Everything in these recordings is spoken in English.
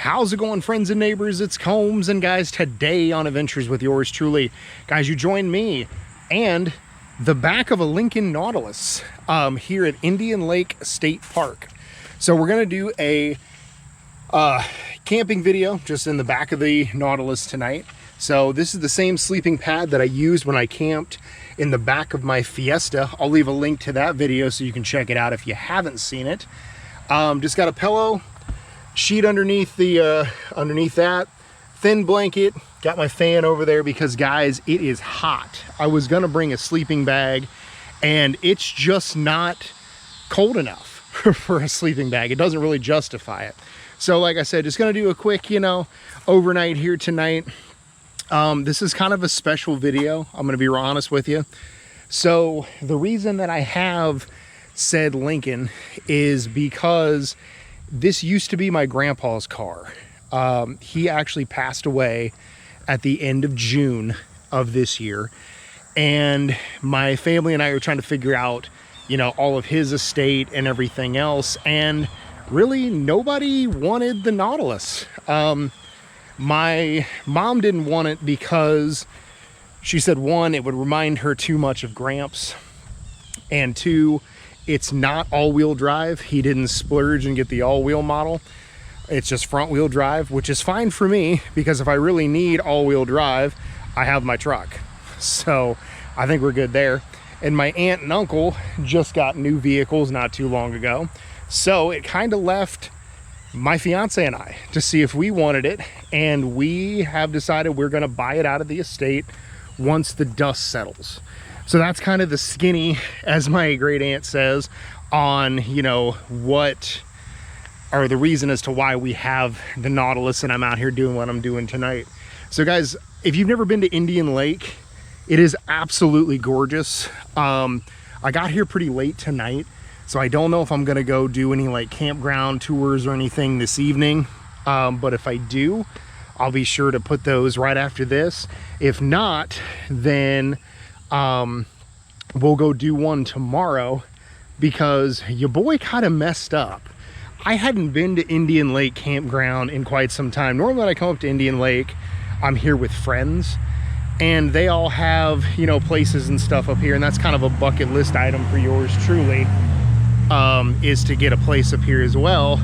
How's it going, friends and neighbors? It's Combs, and guys, today on Adventures with yours truly, guys, you join me and the back of a Lincoln Nautilus here at Indian Lake State Park. So we're gonna do a camping video just in the back of the Nautilus tonight. So this is the same sleeping pad that I used when I camped in the back of my Fiesta. I'll leave a link to that video so you can check it out if you haven't seen it. Just got a pillow, sheet underneath the underneath that, thin blanket, got my fan over there because guys, it is hot. I was gonna bring a sleeping bag and it's just not cold enough for a sleeping bag. It doesn't really justify it. So like I said, just gonna do a quick, overnight here tonight. This is kind of a special video, I'm gonna be real honest with you. So the reason that I have said Lincoln is because this used to be my grandpa's car. He actually passed away at the end of June of this year. And my family and I were trying to figure out, all of his estate and everything else. And really nobody wanted the Nautilus. My mom didn't want it because she said, one, it would remind her too much of Gramps. And two, it's not all-wheel drive. He didn't splurge and get the all-wheel model. It's just front-wheel drive, which is fine for me because if I really need all-wheel drive, I have my truck. So I think we're good there. And my aunt and uncle just got new vehicles not too long ago. So it kind of left my fiance and I to see if we wanted it. And we have decided we're going to buy it out of the estate once the dust settles. So that's kind of the skinny, as my great aunt says, on, what are the reason as to why we have the Nautilus and I'm out here doing what I'm doing tonight. So guys, if you've never been to Indian Lake, it is absolutely gorgeous. I got here pretty late tonight, so I don't know if I'm gonna go do any like campground tours or anything this evening. But if I do, I'll be sure to put those right after this. If not, then we'll go do one tomorrow because your boy kind of messed up. I hadn't been to Indian Lake Campground in quite some time. Normally when I come up to Indian Lake, I'm here with friends and they all have, places and stuff up here. And that's kind of a bucket list item for yours truly, is to get a place up here as well.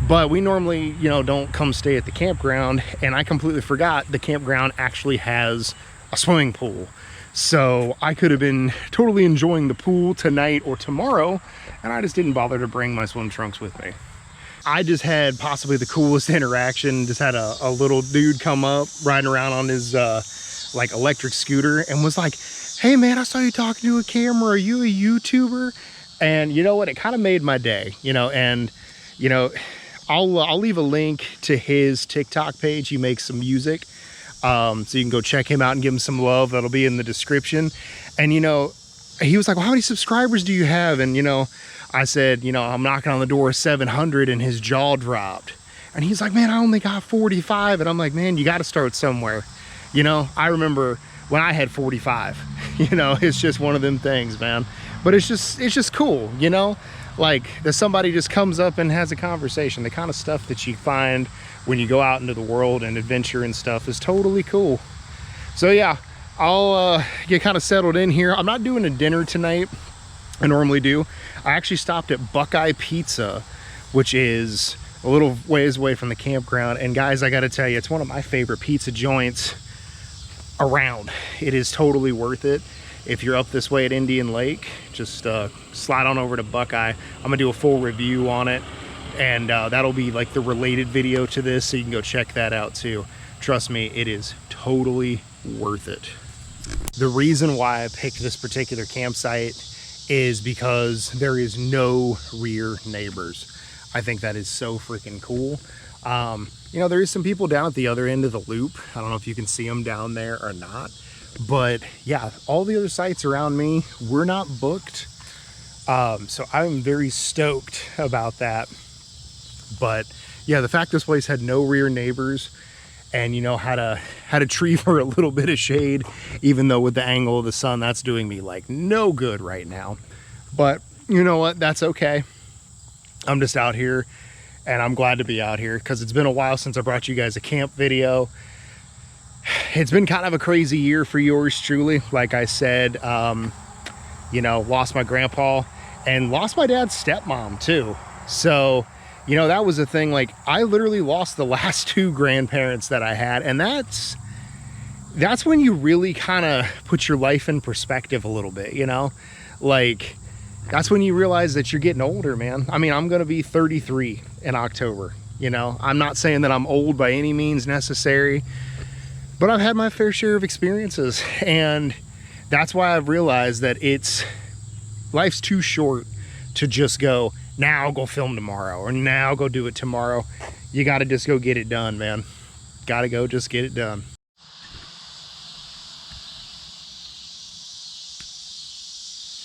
But we normally, don't come stay at the campground, and I completely forgot the campground actually has a swimming pool. So I could have been totally enjoying the pool tonight or tomorrow, and I just didn't bother to bring my swim trunks with me. I just had possibly the coolest interaction. Just had a little dude come up riding around on his like electric scooter and was like, "Hey man, I saw you talking to a camera. Are you a YouTuber?" And you know what? It kind of made my day, and I'll leave a link to his TikTok page. He makes some music. So you can go check him out and give him some love. That'll be in the description. And, he was like, "Well, how many subscribers do you have?" And, I said, "I'm knocking on the door of 700," and his jaw dropped. And he's like, "Man, I only got 45. And I'm like, "Man, you got to start somewhere." I remember when I had 45, it's just one of them things, man. But it's just cool, like that somebody just comes up and has a conversation. The kind of stuff that you find when you go out into the world and adventure and stuff is totally cool. So yeah, I'll get kind of settled in here. I'm not doing a dinner tonight. I normally do. I actually stopped at Buckeye Pizza, which is a little ways away from the campground. And guys, I got to tell you, it's one of my favorite pizza joints around. It is totally worth it. If you're up this way at Indian Lake, just slide on over to Buckeye. I'm gonna do a full review on it, and that'll be like the related video to this, so you can go check that out too. Trust me, it is totally worth it. The reason why I picked this particular campsite is because there is no rear neighbors. I think that is so freaking cool. There is some people down at the other end of the loop. I don't know if you can see them down there or not. But yeah, all the other sites around me were not booked. So I'm very stoked about that. But yeah, the fact this place had no rear neighbors and had a tree for a little bit of shade, even though with the angle of the sun, that's doing me like no good right now. But you know what? That's okay. I'm just out here and I'm glad to be out here because it's been a while since I brought you guys a camp video. It's been kind of a crazy year for yours truly. Like I said, you know, lost my grandpa and lost my dad's stepmom too. So, you know, that was a thing. Like, I literally lost the last 2 grandparents that I had, and that's when you really kind of put your life in perspective a little bit, you know? Like, that's when you realize that you're getting older, man. I mean, I'm gonna be 33 in October, you know? I'm not saying that I'm old by any means necessary, but I've had my fair share of experiences, and that's why I've realized that life's too short to just go, now I'll go film tomorrow, or now I'll go do it tomorrow. You gotta just go get it done, man. Gotta go just get it done.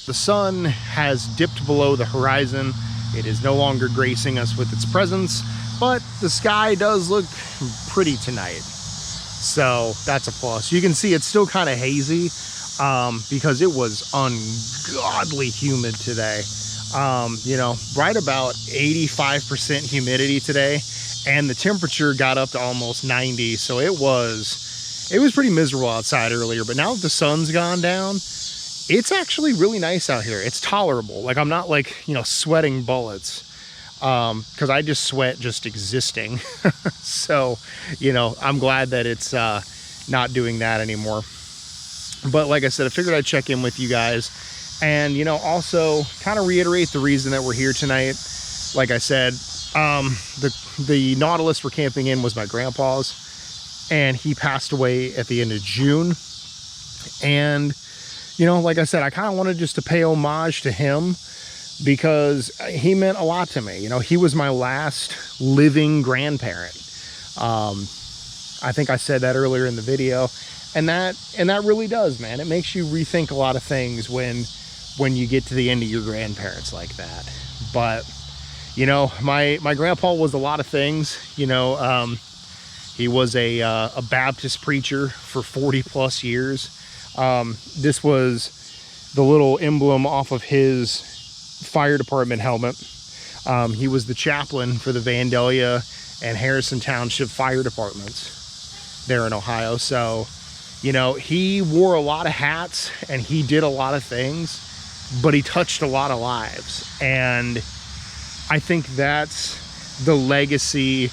The sun has dipped below the horizon. It is no longer gracing us with its presence, but the sky does look pretty tonight. So that's a plus. You can see it's still kind of hazy because it was ungodly humid today. You know, right about 85% humidity today, and the temperature got up to almost 90. So it was pretty miserable outside earlier, but now that the sun's gone down, it's actually really nice out here. It's tolerable. Like, I'm not like, you know, sweating bullets. Because I just sweat just existing. So, you know, I'm glad that it's not doing that anymore. But like I said, I figured I'd check in with you guys and, you know, also kind of reiterate the reason that we're here tonight. Like I said, the Nautilus we're camping in was my grandpa's, and he passed away at the end of June. And, you know, like I said, I kind of wanted just to pay homage to him, because he meant a lot to me. You know, he was my last living grandparent. I think I said that earlier in the video, and that really does, man. It makes you rethink a lot of things when you get to the end of your grandparents like that. But, you know, my grandpa was a lot of things. You know, he was a Baptist preacher for 40 plus years. This was the little emblem off of his fire department helmet. He was the chaplain for the Vandalia and Harrison Township fire departments there in Ohio. So, you know, he wore a lot of hats and he did a lot of things, but he touched a lot of lives. And I think that's the legacy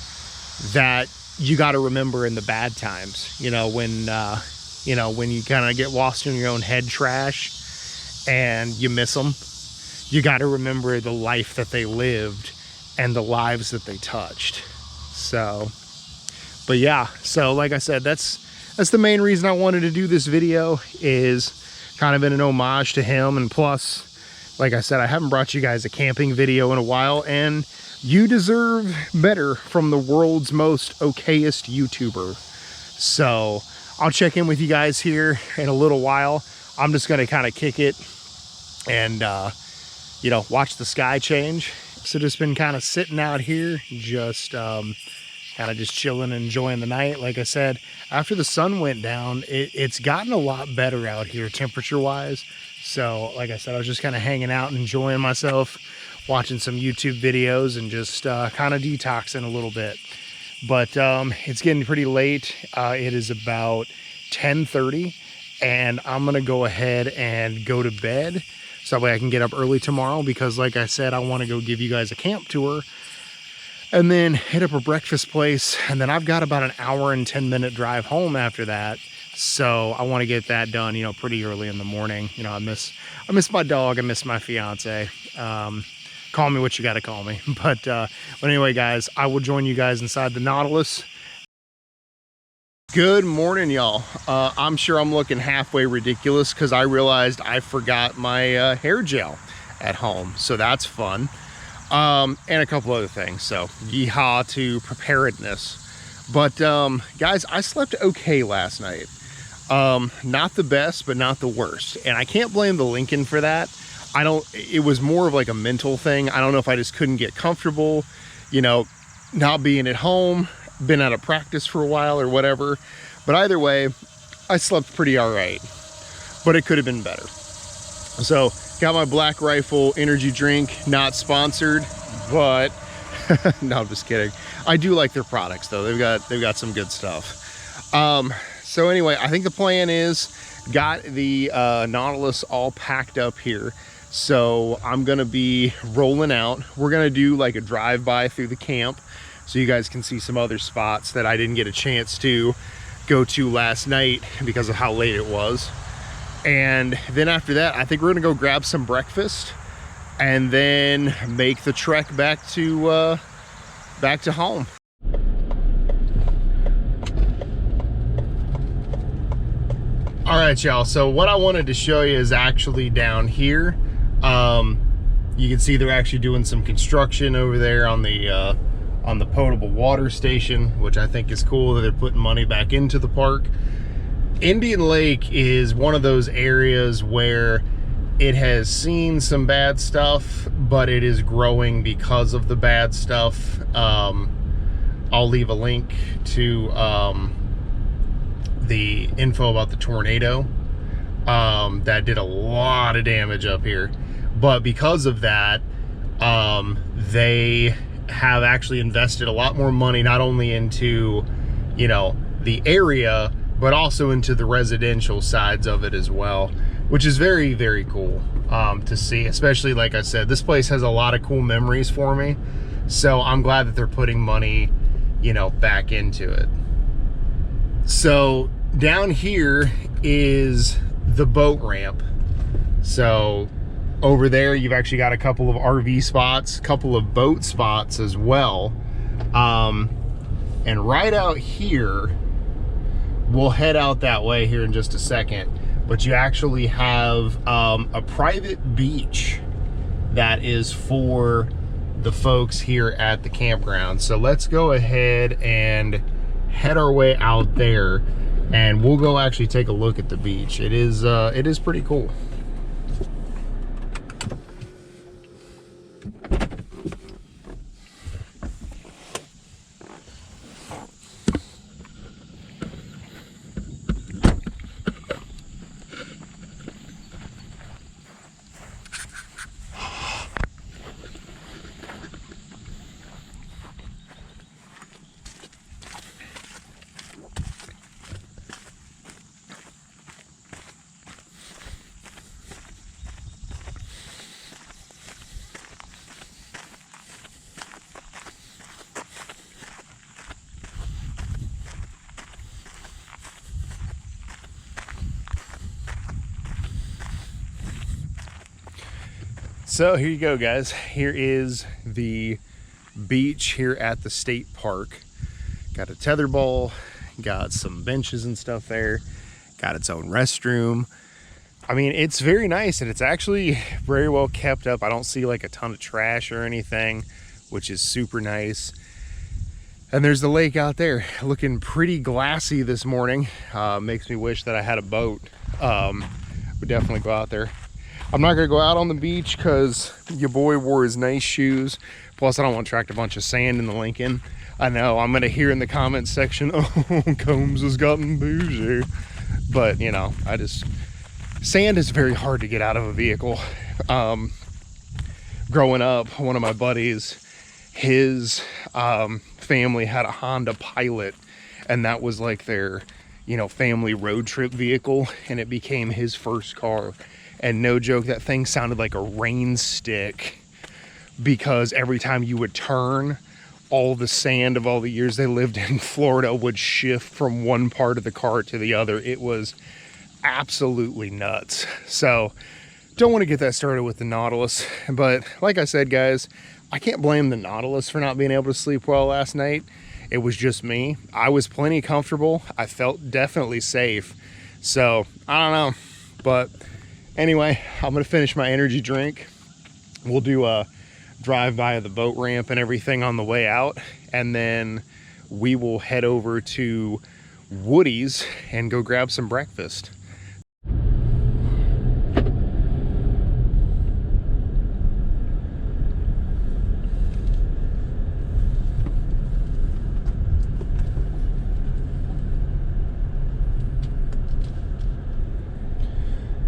that you got to remember in the bad times. You know, when you kind of get lost in your own head trash and you miss them, you got to remember the life that they lived and the lives that they touched. So, but yeah, so like I said, that's the main reason I wanted to do this video, is kind of in an homage to him. And plus, like I said, I haven't brought you guys a camping video in a while, and you deserve better from the world's most okayest YouTuber. So I'll check in with you guys here in a little while. I'm just going to kind of kick it and, you know, watch the sky change. So just been kind of sitting out here, just kind of just chilling and enjoying the night. Like I said, after the sun went down, it's gotten a lot better out here temperature wise. So like I said, I was just kind of hanging out and enjoying myself, watching some YouTube videos and just kind of detoxing a little bit. But it's getting pretty late. It is about 10:30, and I'm gonna go ahead and go to bed, so that way I can get up early tomorrow, because like I said, I want to go give you guys a camp tour and then hit up a breakfast place, and then I've got about an hour and 10-minute drive home after that. So I want to get that done, you know, pretty early in the morning. You know, I miss my dog, I miss my fiance. Call me what you got to call me. But anyway, guys, I will join you guys inside the Nautilus. Good morning, y'all. I'm sure I'm looking halfway ridiculous because I realized I forgot my hair gel at home. So that's fun. And a couple other things. So yeehaw to preparedness. But guys, I slept okay last night. Not the best, but not the worst. And I can't blame the Lincoln for that. It was more of like a mental thing. I don't know if I just couldn't get comfortable, you know, not being at home, been out of practice for a while or whatever. But either way, I slept pretty all right, but it could have been better. So got my Black Rifle energy drink, not sponsored, but No, I'm just kidding. I do like their products though. They've got some good stuff. So anyway, I think the plan is got the Nautilus all packed up here. So I'm gonna be rolling out. We're gonna do like a drive-by through the camp so you guys can see some other spots that I didn't get a chance to go to last night because of how late it was. And then after that, I think we're gonna go grab some breakfast and then make the trek back to home. All right, y'all, so what I wanted to show you is actually down here. You can see they're actually doing some construction over there on the potable water station, which I think is cool that they're putting money back into the park. Indian Lake is one of those areas where it has seen some bad stuff, but it is growing because of the bad stuff. I'll leave a link to the info about the tornado that did a lot of damage up here. But because of that, they have actually invested a lot more money, not only into, you know, the area, but also into the residential sides of it as well, which is very, very cool to see. Especially, like I said, this place has a lot of cool memories for me. So I'm glad that they're putting money, you know, back into it. So down here is the boat ramp. So over there, you've actually got a couple of RV spots, a couple of boat spots as well. And right out here, we'll head out that way here in just a second, but you actually have a private beach that is for the folks here at the campground. So let's go ahead and head our way out there, and we'll go actually take a look at the beach. It is pretty cool. So here you go, guys. Here is the beach here at the state park. Got a tetherball, got some benches and stuff there, got its own restroom. I mean, it's very nice, and it's actually very well kept up. I don't see like a ton of trash or anything, which is super nice. And there's the lake out there, looking pretty glassy this morning. Makes me wish that I had a boat. Would definitely go out there. I'm not gonna go out on the beach because your boy wore his nice shoes. Plus, I don't want to attract a bunch of sand in the Lincoln. I know, I'm gonna hear in the comments section, oh, Combs has gotten bougie. But, you know, sand is very hard to get out of a vehicle. Growing up, one of my buddies, his family had a Honda Pilot, and that was like their, you know, family road trip vehicle, and it became his first car. And no joke, that thing sounded like a rain stick, because every time you would turn, all the sand of all the years they lived in Florida would shift from one part of the car to the other. It was absolutely nuts. So don't want to get that started with the Nautilus. But like I said, guys, I can't blame the Nautilus for not being able to sleep well last night. It was just me. I was plenty comfortable. I felt definitely safe. So I don't know, but anyway, I'm gonna finish my energy drink. We'll do a drive by of the boat ramp and everything on the way out, and then we will head over to Woody's and go grab some breakfast.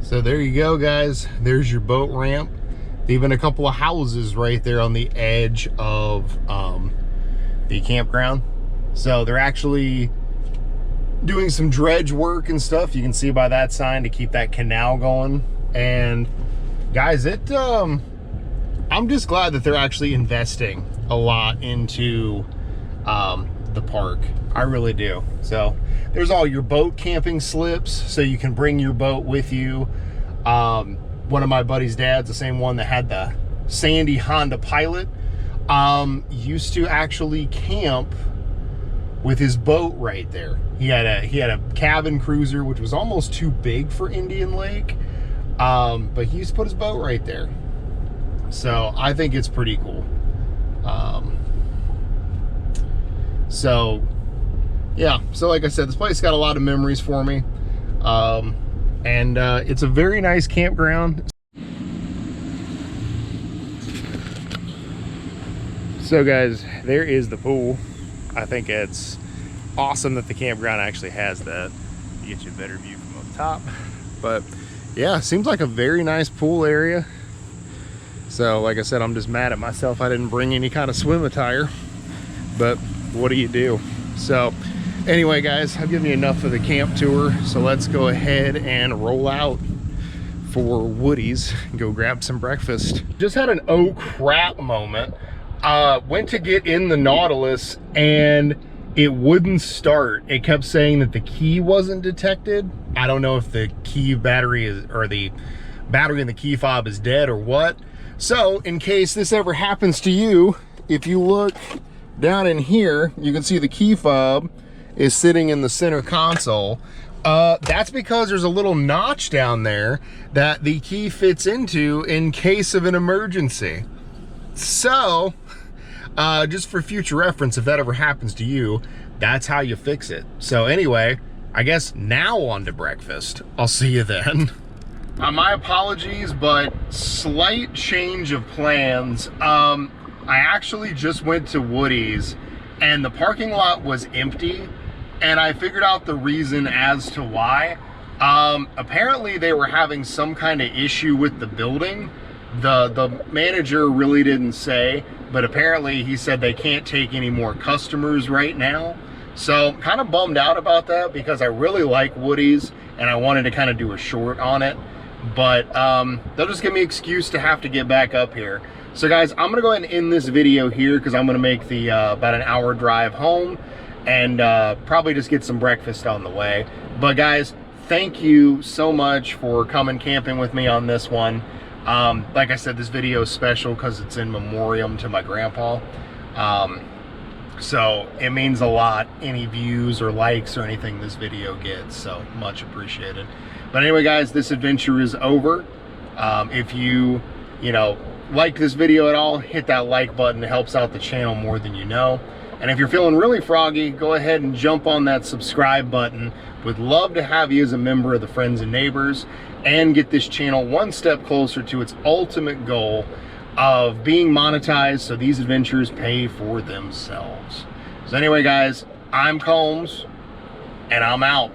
So there you go, guys. There's your boat ramp. even a couple of houses right there on the edge of the campground. So they're actually doing some dredge work and stuff. You can see by that sign to keep that canal going. And guys, I'm just glad that they're actually investing a lot into the park. I really do. So there's all your boat camping slips, so you can bring your boat with you. One of my buddy's dads, the same one that had the Sandy Honda Pilot, used to actually camp with his boat right there. He had a cabin cruiser, which was almost too big for Indian Lake, but he used to put his boat right there. So I think it's pretty cool. So yeah, so like I said, this place got a lot of memories for me. And it's a very nice campground. So guys, there is the pool. I think it's awesome that the campground actually has that. You get you a better view from up top. But yeah, seems like a very nice pool area. So like I said, I'm just mad at myself I didn't bring any kind of swim attire, but what do you do? So anyway guys, I've given you enough of the camp tour, so let's go ahead and roll out for Woody's and go grab some breakfast. Just had an oh crap moment. Went to get in the Nautilus and it wouldn't start. It kept saying that the key wasn't detected. I don't know if the key battery is, or the battery in the key fob is dead or what. So in case this ever happens to you, if you look down in here, you can see the key fob is sitting in the center console. That's because there's a little notch down there that the key fits into in case of an emergency. So just for future reference, if that ever happens to you, that's how you fix it. So anyway, I guess now on to breakfast. I'll see you then. My apologies, but slight change of plans. I actually just went to Woody's and the parking lot was empty, and I figured out the reason as to why. Apparently they were having some kind of issue with the building. The manager really didn't say, but apparently he said they can't take any more customers right now. So kind of bummed out about that because I really like Woody's and I wanted to kind of do a short on it. But they'll just give me an excuse to have to get back up here. So guys, I'm gonna go ahead and end this video here because I'm gonna make the about an hour drive home and probably just get some breakfast on the way. But guys, thank you so much for coming camping with me on this one. Like I said, this video is special because it's in memoriam to my grandpa. So it means a lot, any views or likes or anything this video gets, so much appreciated. But anyway guys, this adventure is over. If you liked this video at all, hit that like button. It helps out the channel more than you know. And if you're feeling really froggy, go ahead and jump on that subscribe button. Would love to have you as a member of the Friends and Neighbors and get this channel one step closer to its ultimate goal of being monetized so these adventures pay for themselves. So anyway guys, I'm Combs and I'm out.